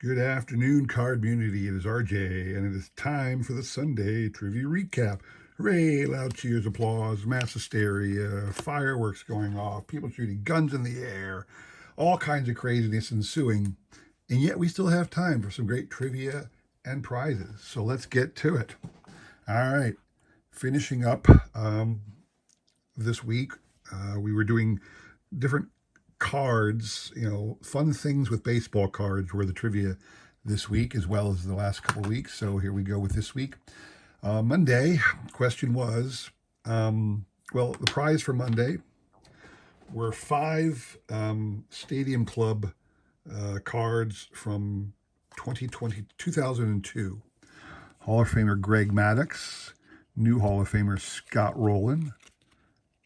Good afternoon, card community. It is RJ, and it is time for the Sunday Trivia Recap. Hooray! Loud cheers, applause, mass hysteria, fireworks going off, people shooting guns in the air, all kinds of craziness ensuing. And yet we still have time for some great trivia and prizes. So let's get to it. All right. Finishing up this week, we were doing different cards, fun things with baseball cards were the trivia this week as well as the last couple of weeks. So here we go with this week. Monday, question was, the prize for Monday were 5 Stadium Club cards from 2002. Hall of Famer Greg Maddux, new Hall of Famer Scott Rowland,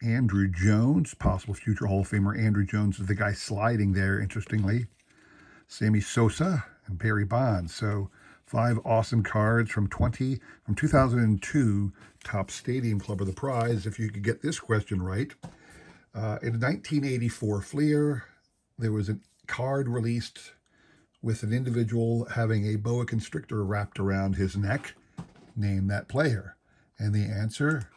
Andruw Jones, possible future Hall of Famer. Andruw Jones is the guy sliding there, interestingly. Sammy Sosa and Barry Bonds. So 5 awesome cards from 2002 Topps Stadium Club of the prize. If you could get this question right. In 1984 Fleer, there was a card released with an individual having a boa constrictor wrapped around his neck. Name that player. And the answer,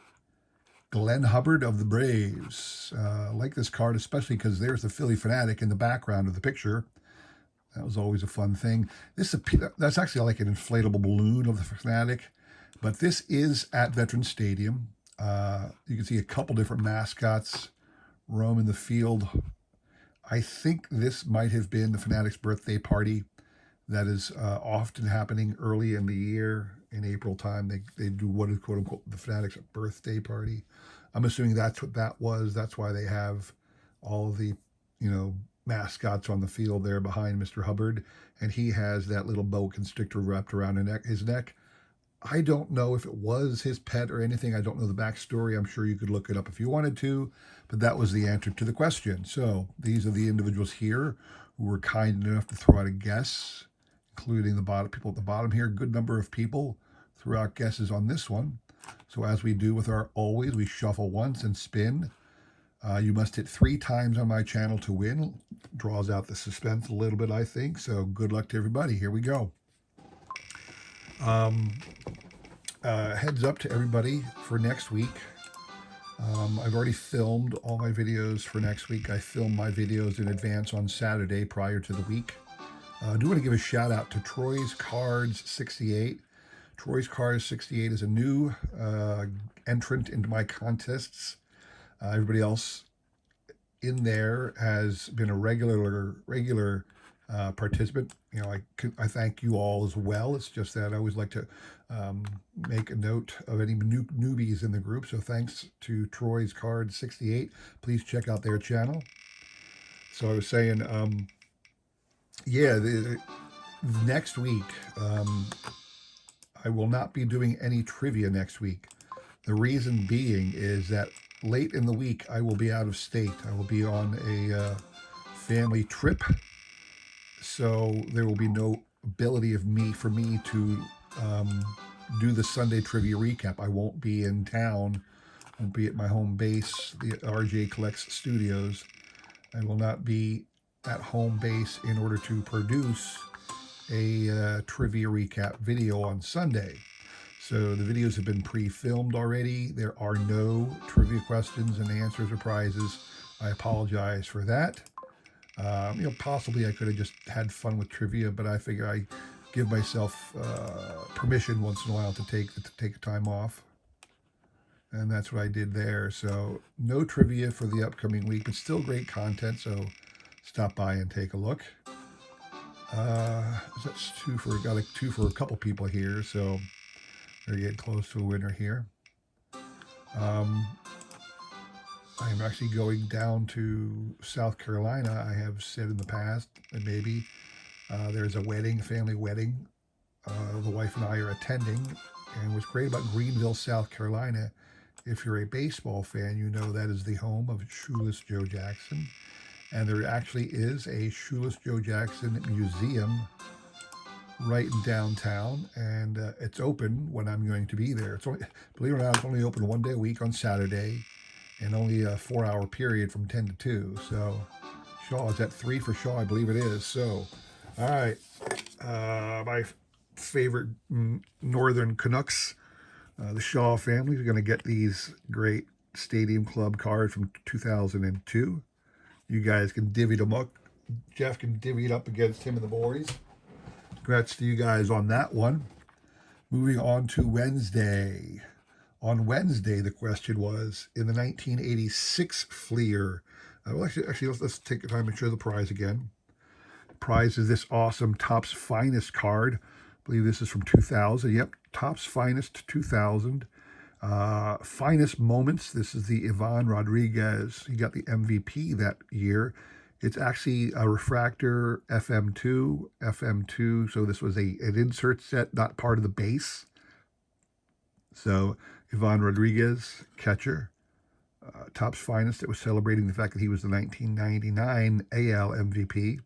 Glenn Hubbard of the Braves. I like this card, especially because there's the Phillie Phanatic in the background of the picture. That was always a fun thing. That's actually like an inflatable balloon of the Phanatic, but this is at Veterans Stadium. You can see a couple different mascots roam in the field. I think this might have been the Phanatic's birthday party that is often happening early in the year. In April time, they do what is quote unquote the Phanatic's birthday party. I'm assuming that's what that was. That's why they have all the, mascots on the field there behind Mr. Hubbard, and he has that little boa constrictor wrapped around his neck. I don't know if it was his pet or anything. I don't know the backstory. I'm sure you could look it up if you wanted to, but that was the answer to the question. So these are the individuals here who were kind enough to throw out a guess, including the people at the bottom here. Good number of people threw out guesses on this one. So as we do with our always, we shuffle once and spin. You must hit 3 times on my channel to win. Draws out the suspense a little bit, I think. So good luck to everybody. Here we go. Heads up to everybody for next week. I've already filmed all my videos for next week. I film my videos in advance on Saturday prior to the week. I do want to give a shout out to Troy's Cards 68. Troy's Cards 68 is a new entrant into my contests. Everybody else in there has been a regular participant. I thank you all as well. It's just that I always like to make a note of any newbies in the group. So thanks to Troy's Cards 68. Please check out their channel. So I was saying, next week, I will not be doing any trivia next week. The reason being is that late in the week, I will be out of state. I will be on a family trip. So there will be no ability for me to do the Sunday trivia recap. I won't be in town. I won't be at my home base, the RJ Collects Studios. I will not be at home base in order to produce a trivia recap video on Sunday. So the videos have been pre-filmed already. There are no trivia questions and answers or prizes. I apologize for that. Possibly I could have just had fun with trivia, but I figure I give myself permission once in a while to take time off. And that's what I did there. So no trivia for the upcoming week, but still great content. So stop by and take a look. That's got a 2 for a couple people here. So we're getting close to a winner here. I'm actually going down to South Carolina. I have said in the past that maybe there's a family wedding. The wife and I are attending. And what's great about Greenville, South Carolina, if you're a baseball fan, you know that is the home of Shoeless Joe Jackson. And there actually is a Shoeless Joe Jackson museum right in downtown, and it's open when I'm going to be there. It's only, believe it or not, it's only open 1 day a week on Saturday, and only a 4-hour period from 10 to 2. So Shaw is at 3 for Shaw, I believe it is. So, all right, My favorite Northern Canucks, the Shaw family, is going to get these great Stadium Club cards from 2002. You guys can divvy them up. Jeff can divvy it up against him and the boys. Congrats to you guys on that one. Moving on to Wednesday. On Wednesday, the question was in the 1986 Fleer. Well, actually, let's take the time and show the prize again. The prize is this awesome Topps Finest card. I believe this is from 2000. Yep, Topps Finest 2000. Finest Moments. This is the Ivan Rodriguez. He got the MVP that year. It's actually a refractor FM2. So this was an insert set, not part of the base. So Ivan Rodriguez, catcher, Topps Finest. It was celebrating the fact that he was the 1999 AL MVP.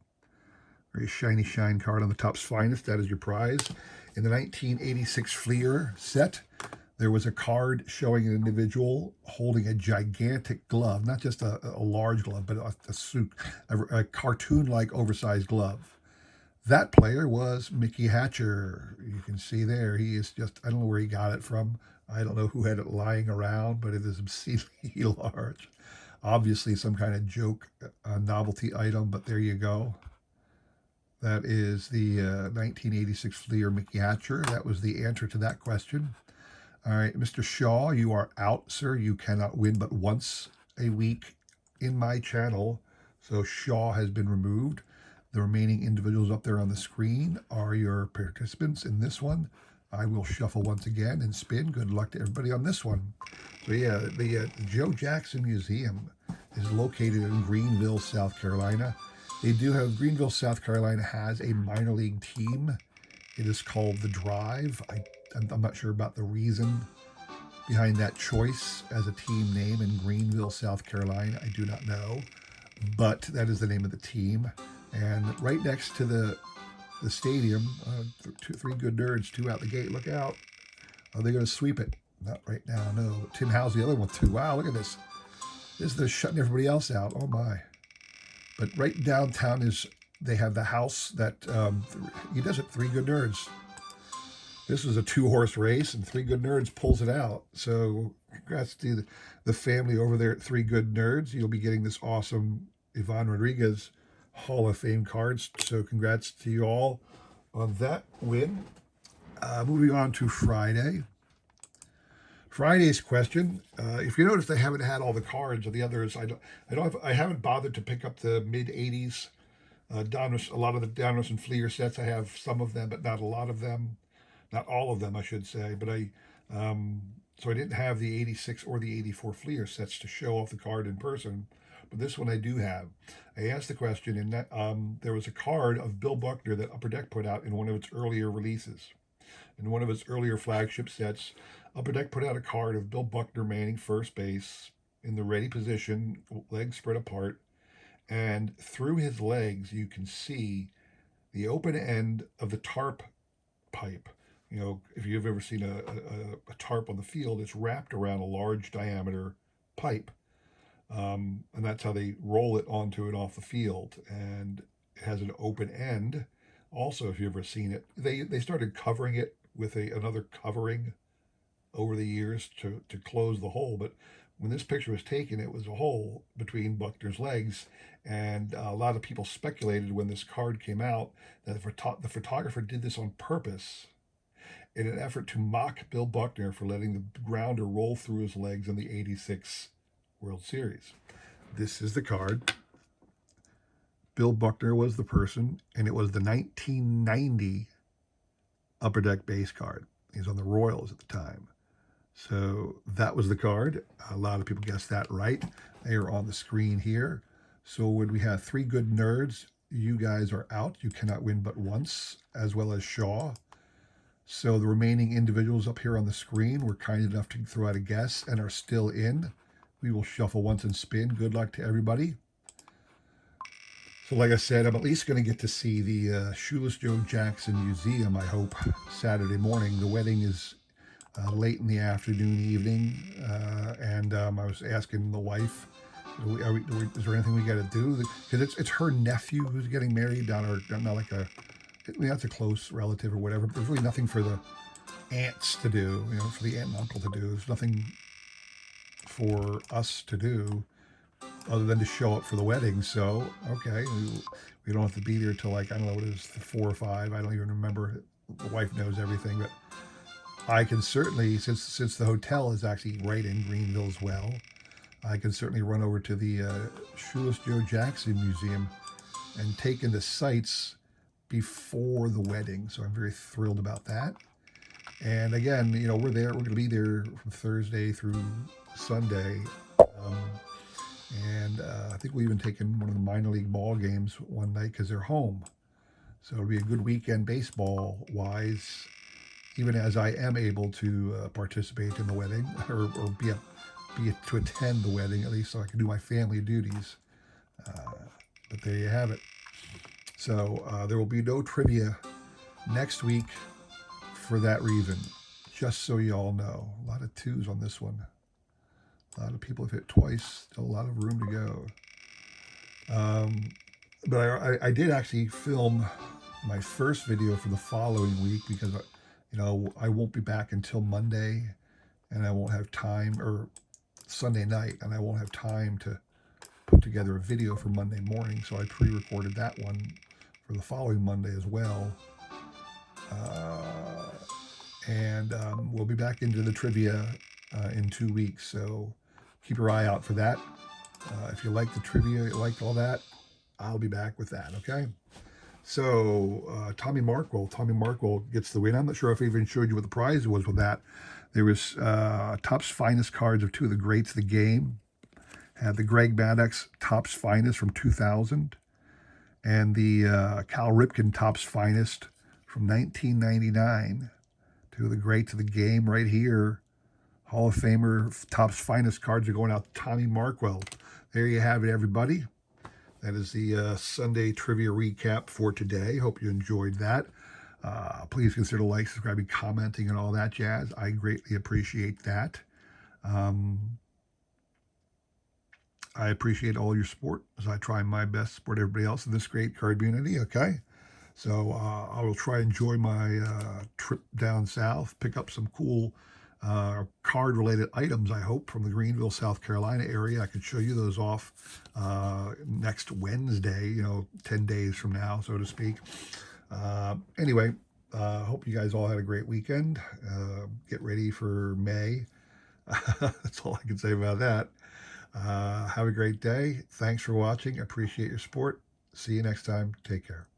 Very shiny shine card on the Topps Finest. That is your prize. In the 1986 Fleer set, there was a card showing an individual holding a gigantic glove, not just a large glove, but a cartoon-like oversized glove. That player was Mickey Hatcher. You can see there, he is just, I don't know where he got it from. I don't know who had it lying around, but it is obscenely large. Obviously some kind of joke, novelty item, but there you go. That is the 1986 Fleer Mickey Hatcher. That was the answer to that question. All right, Mr. Shaw, you are out, sir. You cannot win but once a week in my channel. So Shaw has been removed. The remaining individuals up there on the screen are your participants in this one. I will shuffle once again and spin. Good luck to everybody on this one. So yeah, the Joe Jackson Museum is located in Greenville, South Carolina. They do have, Greenville, South Carolina has a minor league team. It is called The Drive. I'm not sure about the reason behind that choice as a team name in Greenville, South Carolina. I do not know, but that is the name of the team. And right next to the stadium, three good nerds, two out the gate. Look out. Are they going to sweep it? Not right now, no. Tim Howe's the other one too. Wow, look at this. They're shutting everybody else out. Oh my. But right downtown they have the house that, he does it, Three Good Nerds. This is a 2-horse race, and Three Good Nerds pulls it out. So congrats to the family over there at Three Good Nerds. You'll be getting this awesome Ivan Rodriguez Hall of Fame cards. So congrats to you all on that win. Moving on to Friday. Friday's question. If you notice, I haven't had all the cards of the others. I haven't bothered to pick up the mid '80s Donruss. A lot of the Donruss and Fleer sets. I have some of them, but not a lot of them. Not all of them, I should say. But so I didn't have the '86 or the '84 Fleer sets to show off the card in person. But this one I do have. I asked the question, and that, there was a card of Bill Buckner that Upper Deck put out in one of its earlier releases. In one of its earlier flagship sets, Upper Deck put out a card of Bill Buckner manning first base in the ready position, legs spread apart, and through his legs you can see the open end of the tarp pipe. You know, if you've ever seen a tarp on the field, it's wrapped around a large diameter pipe. And that's how they roll it onto and off the field. And it has an open end. Also, if you've ever seen it, they started covering it with another covering over the years to close the hole. But when this picture was taken, it was a hole between Buckner's legs. And a lot of people speculated when this card came out that the photographer did this on purpose in an effort to mock Bill Buckner for letting the grounder roll through his legs in the '86 World Series. This is the card. Bill Buckner was the person, and it was the 1990 Upper Deck base card. He was on the Royals at the time. So that was the card. A lot of people guessed that right. They are on the screen here. So when we have Three Good Nerds, you guys are out. You cannot win but once, as well as Shaw. So the remaining individuals up here on the screen were kind enough to throw out a guess and are still in. We will shuffle once and spin. Good luck to everybody. So like I said, I'm at least going to get to see the Shoeless Joe Jackson Museum, I hope, Saturday morning. The wedding is late in the afternoon, evening, and I was asking the wife, is there anything we got to do? Because it's her nephew who's getting married, not like a that's a close relative or whatever, but there's really nothing for the aunts to do, for the aunt and uncle to do. There's nothing for us to do other than to show up for the wedding. So, okay, we don't have to be there till like, I don't know what it is, 4 or 5. I don't even remember. The wife knows everything, but I can certainly, since the hotel is actually right in Greenville as well, I can certainly run over to the Shoeless Joe Jackson Museum and take in the sights before the wedding. So I'm very thrilled about that. And again, we're there. We're going to be there from Thursday through Sunday. Um, and I think we even taken one of the minor league ball games one night because they're home. So it'll be a good weekend baseball wise, even as I am able to participate in the wedding or be to attend the wedding, at least so I can do my family duties. But there you have it. So there will be no trivia next week for that reason, just so you all know. A lot of 2s on this one. A lot of people have hit twice. Still a lot of room to go. But I did actually film my first video for the following week because, I won't be back until Monday, and I won't have time, or Sunday night, and I won't have time to put together a video for Monday morning. So I pre-recorded that one for the following Monday as well. And we'll be back into the trivia in 2 weeks. So keep your eye out for that. If you like the trivia, you liked all that, I'll be back with that, okay? So Tommy Markwell gets the win. I'm not sure if I even showed you what the prize was with that. There was Topps Finest cards of 2 of the greats of the game. Had the Greg Maddux Topps Finest from 2000 and the Cal Ripken Topps Finest from 1999. 2 of the greats of the game right here. Hall of Famer Topps Finest cards are going out to Tommy Markwell. There you have it, everybody. That is the Sunday trivia recap for today. Hope you enjoyed that. Please consider liking, subscribing, commenting, and all that jazz. I greatly appreciate that. I appreciate all your support as I try my best to support everybody else in this great card community, okay? So I will try and enjoy my trip down south, pick up some cool card-related items, I hope, from the Greenville, South Carolina area. I could show you those off next Wednesday, 10 days from now, so to speak. Anyway, hope you guys all had a great weekend. Get ready for May. That's all I can say about that. Have a great day. Thanks for watching. I appreciate your support. See you next time. Take care.